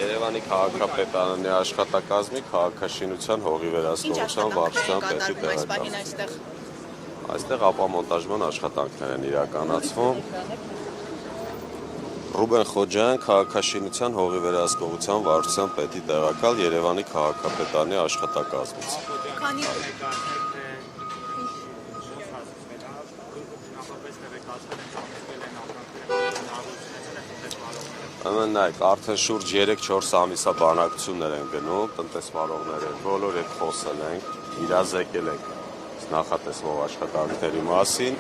Երևանի քաղաքապետարանի աշխատակազմի քաղաքաշինության հողի վերահսկողության վարչության պետի տեղակալ։ Այստեղ ապամոնտաժման աշխատանքներ են իրականացվում։ Ռուբեն Խոջյան, քաղաքաշինության հողի վերահսկողության վարչության պետի տեղակալ Երևանի քաղաքապետարանի աշխատակազմից։ Նայեք, արդեն շուրջ 3-4 ամիսա բանակցություններ են գնում, տնտեսվարողները բոլոր հետ խոսել ենք, իրազեկել ենք նախատեսվող աշխատանքների մասին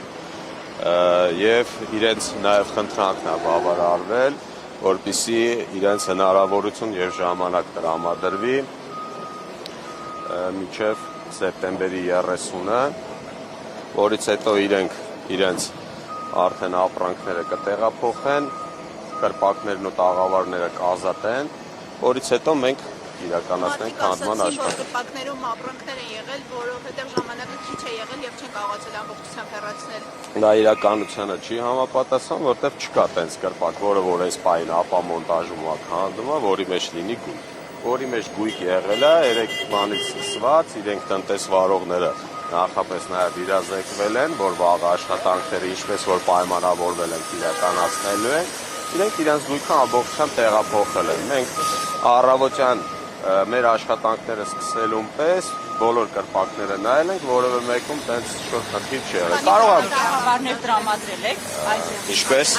եւ իրենց նաեւ խնդրանքն է բավարարվել, որպեսզի իրենց հնարավորություն եւ ժամանակ տրամադրվի մինչեւ սեպտեմբերի 30-ը, որից հետո իրենց արդեն ապրանքները կտեղափոխեն, կրպակներն ու տաղավարները կազատեն, որից հետո մենք իրականացնենք քանդման աշխատանք։ Կրպակներում ապրանքներ են եղել, որովհետև ժամանակը քիչ է եղել եւ չեն կարողացել ամբողջությամբ հեռացնել։ Դա իրականությանը չի համապատասխան, որտեղ չկա տենց կրպակ, որ այս պահին ապամոնտաժում է քանդում, որի մեջ լինի գույք։ Որի մեջ գույք եղել է 3 բանից սկսված, իրենք տնտեսվարողները նախապես նաև իրազեկվել են, որ վաղ աշխատանքները ինչպես որ պայմանավորվել են իրականացնելու են, իրենք իրենց գույքը ամբողջությամբ տեղափոխել են։ Մենք առավոտյան մեր աշխատանքները սկսելուն պես բոլոր կրպակները նայել ենք, որևէ մեկում տենց շուտ խնդիր չի եղել։ Կարող է տաղավարներ տրամադրել եք այստեղ։ Ինչպես։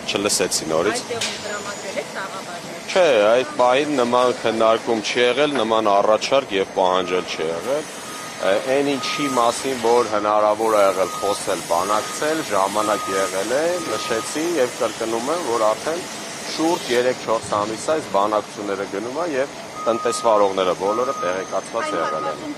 Չլսեցի նորից։ Այստեղ տրամադրել եք տաղավարներ։ Չէ, այդ պահին նման քննարկում չի եղել, նման առաջարկ եւ պահանջել չի եղել։ Այն ինչի մասին, որ հնարավոր է եղել խոսել, բանակցել, ժամանակ եղել է, նշեցի եւ կրկնում եմ, որ արդեն շուրջ 3-4 ամիս այս բանակցությունները գնում է եւ տնտեսվարողները բոլորը տեղեկացված եղել են։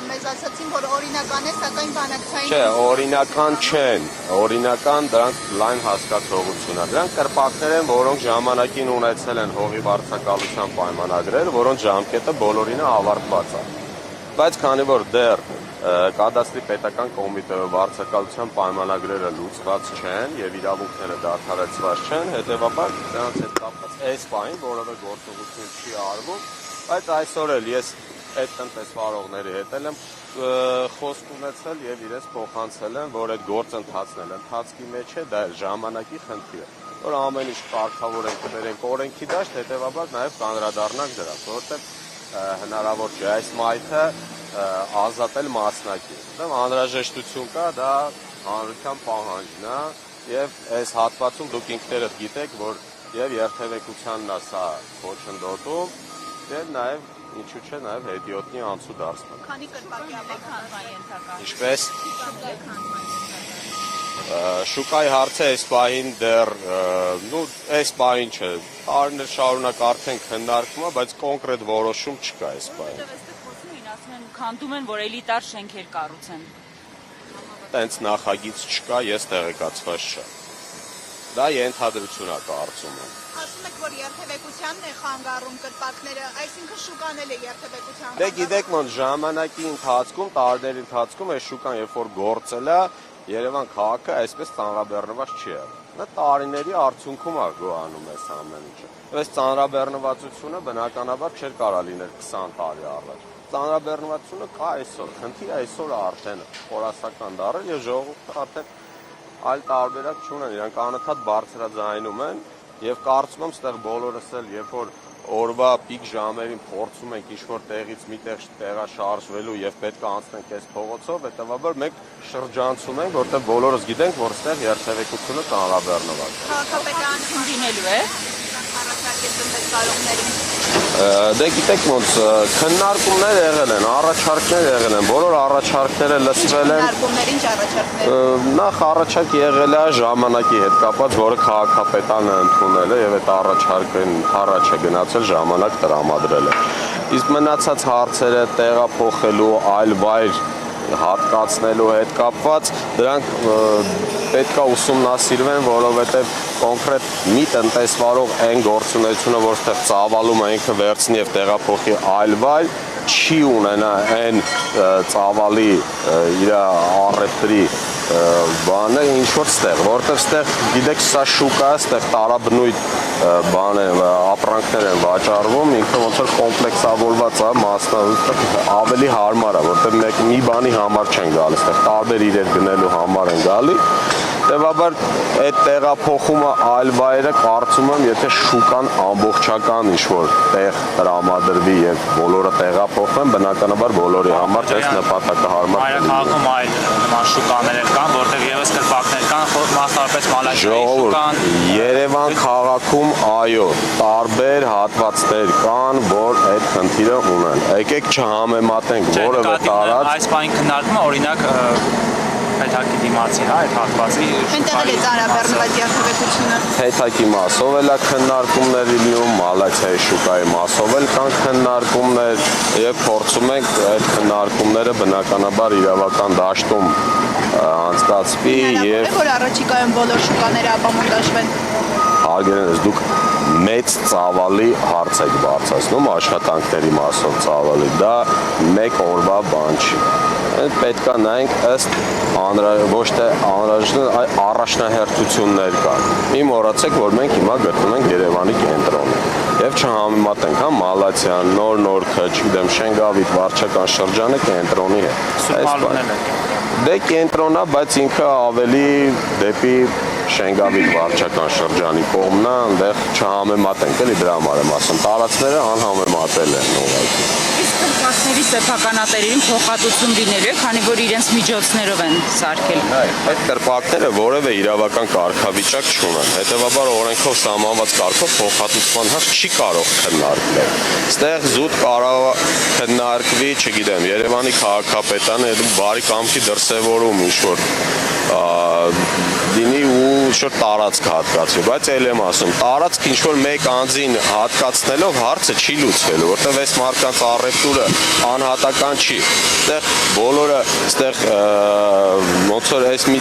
Մեզ ասացին, որ օրինական է, սակայն բանակցային։ Չէ, օրինական չեն, օրինական դրանք լայն հասկացողություն է։ Դրանք կրպակներ են, որոնք ժամանակին ունեցել են հողի վարձակալության պայմանագրեր, որոնց ժամկետը բոլորին ավարտված է։ Բայց քանի որ դեռ կադաստրի պետական կոմիտեի վարձակալության պայմանագրերը լուծված չեն եւ իրավունքները դադարեցված չեն, հետեւաբար դրանց հետ կապված այս պահին որևէ գործողություն չի արվում, բայց այսօր էլ ես այդ տնտեսվարողների հետ եմ խոսք ունեցել եւ իրենց փոխանցել են, որ այդ գործընթացն էլ ընթացքի մեջ է, դա ժամանակի խնդիր է, որ ամեն ինչ կարգավորենք, կբերենք օրենքի դաշտ, հետեւաբար նաեւ կանդրադառնանք դրան, որովհետեւ հնարավոր չէ այս մայթը ազատել մասնակի։ Անհրաժեշտություն կա, դա հանրության պահանջն է եւ այս հատվածում դուք ինքներդ գիտեք, որ եւ երթևեկությանն է սա ոչնդոտում եւ նաեւ ինչու՞ չէ նաեւ հետիոտնի անցուդարձման։ Քանի կրպակի ապականության ենթակա։ Ինչպես շուկայի հարցը այս պահին դեռ այս պահին չէ, տարիներ շարունակ արդեն քննարկվում է, բայց կոնկրետ որոշում չկա այս պահին։ Ասում են քանդում են, որ էլիտար շենքեր կառուցեն։ Տենց նախագիծ չկա, ես տեղեկացված չեմ։ Դա ենթադրություն է կարծում եմ։ Ասում եք, որ երթևեկությանն է խանգարում կրպակները, այսինքն շուկան էլ է երթևեկության։ Դե գիտեք, ոնց ժամանակի ընթացքում, տարիների ընթացքում այս շուկան երբ որ գործել է, Երևան քաղաքը այսպես ծանրաբեռնված չի եղել։ Դա տարիների արդյունքում է գոհանում այս ամեն ինչը։ Այս ծանրաբեռնվածությունը բնականաբար չէր կարա լինել 20 տարի առաջ։ Ծանրաբեռնվածությունը կա այսօր, խնդիրը այսօր արդեն խորասական դառել եւ ժողովուրդը արդեն այլ տարբերակ չունեն, իրանք անընդհատ բարձրաձայնում են եւ կարծում եմ, ստեղ բոլորս էլ երբ որ օրվա պիկ ժամերին փորձում ենք ինչ-որ տեղից միտեղ տեղաշարժվելու եւ պետք է անցնենք այս փողոցով, հետեւաբար մենք շրջանցում ենք, որտեղ բոլորս գիտենք, որ ստեղ երթևեկությունը ծանրաբեռնված է։ Քաղաքապետարանը դիմելու է առաջարկել տնտեսվարողներին։ Դե գիտեք ոնց քննարկումներ եղել են, առաջարկներ եղել են, բոլոր առաջարկները լսվել են։ Քննարկումներ ինչ առաջարկներ։ Նախ առաջարկ եղել է ժամանակի հետ կապված, որը քաղաքապետարանը ընդունել է եւ այդ առաջարկին առաջ է գնացել ժամանակ տրամադրել է։ Իսկ մնացած հարցերը տեղափոխելու այլ վայր հատկացնելու հետ կապված, դրանք պետք է ուսումնասիրվեն, որովհետև կոնկրետ մի տնտեսվարող այն գործունեությունը, որտեղ ծավալում է ինքը վերցնի եւ տեղափոխի այլ վայր, չի ունենա այն ծավալի իր առևտրի բանը ինչ որ ստեղ, որտեղ ստեղ գիտեք սա շուկա, ստեղ տարաբնույթ բան է, ապրանքներ են վաճառվում, ինքը ոնց որ կոմպլեքսավորված է, մասնավորապես ավելի հարմար է, որտեղ մի բանի համար չեն գալիս, ստեղ տարբեր իրեր գնելու համար են գալի։ Տեւաբար այդ տեղափոխումը այլ վայրը կարծում եմ, եթե շուկան ամբողջական ինչ-որ տեղ տրամադրվի եւ բոլորը տեղափոխվեն, բնականաբար բոլորի համար այս նպատակահարմար Մայրաքաղաքում այլ նման շուկաներ կան, որտեղ եւս կրպակներ կան, մասնավորապես մալայիայի շուկան։ Երևան քաղաքում այո, տարբեր հատվածներ կան, որ այդ խնդիրը ունեն։ Եկեք չհամեմատենք որևէ տարած այս բանի քննարկումը օրինակ Փեթակի դիմացի, հա, այդ հատվածի Այնտեղ է ծանրաբեռնված երթևեկությունը։ Փեթակի մասով էլ քննարկումներ լինում, Մալացիայի շուկայի մասով էլ կան քննարկումներ եւ փորձում ենք այդ քննարկումները բնականաբար իրավական դաշտում անցկացվի եւ որ առաջիկայում բոլոր շուկաները ապամոնտաժվեն։ Հարգելիներս, դուք մեծ ծավալի հարց եք բարձրացնում աշխատանքների մասով ծավալի, դա մեկ օրվա բան չի։ Պետք է նայենք ըստ ոչ թե անհրաժեշտ առաջնահերթություններ կան։ Մի մոռացեք, որ մենք հիմա գտնվում ենք Երևանի կենտրոնում եւ չհամեմատենք, հա, Մալացիան, Նոր-Նորքը, չգիտեմ, Շենգավիթ, Վարչական շրջանը կենտրոնի հետ։ Դե կենտրոնա, բայց ինքը ավելի դեպի Շենգավիթ վարչական շրջանի կողմն է, այնտեղ չհամեմատենք, էլի դրա համար եմ ասում, տարածքները անհամեմատել են ուղղակի։ Իսկ կրպակների սեփականատերերին փոխհատուցում լինելու է, քանի որ իրենց միջոցներով են սարքել։ Այդ կրպակները որևէ իրավական կարգավիճակ չունեն, հետևաբար օրենքով սահմանված կարգով փոխհատուցման հարց չի կարող քննարկվել։ Ստեղ զուտ կարող քննարկվի, չգիտեմ, Երևանի քաղաքապետարանը բարի կամքի դրսևորում ինչ-որ դինի ու ինչ-որ տարածք հատկացվի, բայց էլ եմ ասում, տարածք ինչ-որ մեկ անձին հատկացնելով հարցը չի լուծվելու, որտեղ այս մարդկանց առևտուրը անհատական չի։ Այստեղ բոլորը, այստեղ ոնց որ այս մի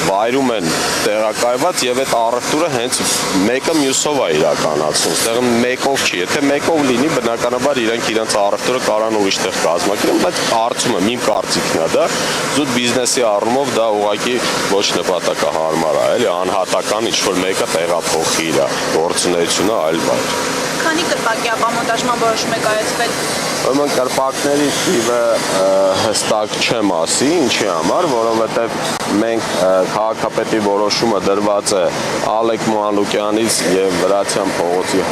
վայրում են տեղակայված եւ այդ առևտուրը հենց մեկը մյուսով է իրականացնում։ Այստեղ մեկով չի, եթե մեկով լինի, բնականաբար իրենք իրենց առևտուրը կարան ուրիշ տեղ կազմակերպեն, բայց կարծում եմ, իմ կարծիքն է դա, զուտ բիզնեսի առումով դա ուղղակի ոչ նպատակահարմար է, էլի անհատական ինչ-որ մեկը տեղափոխի իր գործունեությունը այլ վայր։ Քանի կրպակի ապամոնտաժման որոշում է կայացվել։ Ուրեմն կրպակների թիվը հստակ չեմ ասի, ինչի համար, որովհետև մենք քաղաքապետի որոշումը դրված է Ալեք Մանուկյանից եւ Վրացյան փողոցի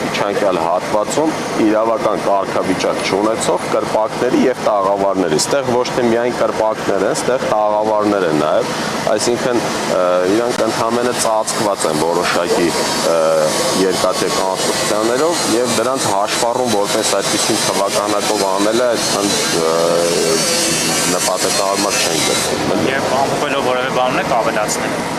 իջանքյալ հատվածում իրավական կարգավիճակ չունեցող կրպակների եւ տաղավարների։ Այստեղ ոչ թե միայն կրպակներ են, այստեղ տաղավարներ են նաեւ, այսինքն իրանք ընդհանրապես ծածկված են որոշակի երկաթե կոնստրուկցիաներով եւ դրանց հաշվառում որպես այդպեսին թվականակով անելը այդքան նպատակահարմար չեն գտնում։ Եվ ամփոփելով որևէ բան ունեք ավելացնել։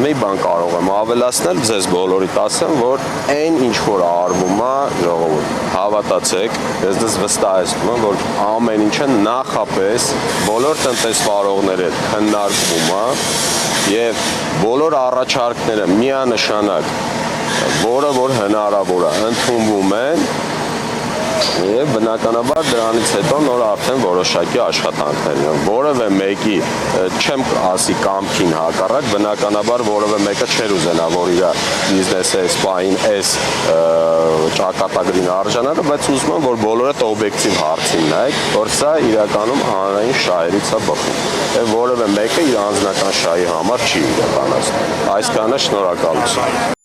Մի բան կարող եմ ավելացնել, ձեզ բոլորիդ ասեմ, որ այն ինչ որ արվում է, ժողովուրդ, հավատացեք, ես դες վստահեցնում եմ, որ ամեն ինչը նախապես բոլոր տնտեսվարողների հետ քննարկվում է եւ բոլոր առաջարկները միանշանակ, որը որ հնարավոր է, ընդունվում են եւ բնականաբար դրանից հետո նոր արդեն որոշակի աշխատանքներ են։ Որևէ մեկի չեմ ասի կամքին հակառակ, բնականաբար որևէ մեկը չէր ուզենա, որ իր բիզնեսը սպային այս ճակատագրին արժանանա, բայց ուզում եմ, որ բոլորը օբյեկտիվ հարցին նայեք, որ սա իրականում հանրային շահերից է բխում։ Եվ որևէ մեկը իր անձնական շահի համար չի իրականացնում։ Այսքանը շնորհակալություն։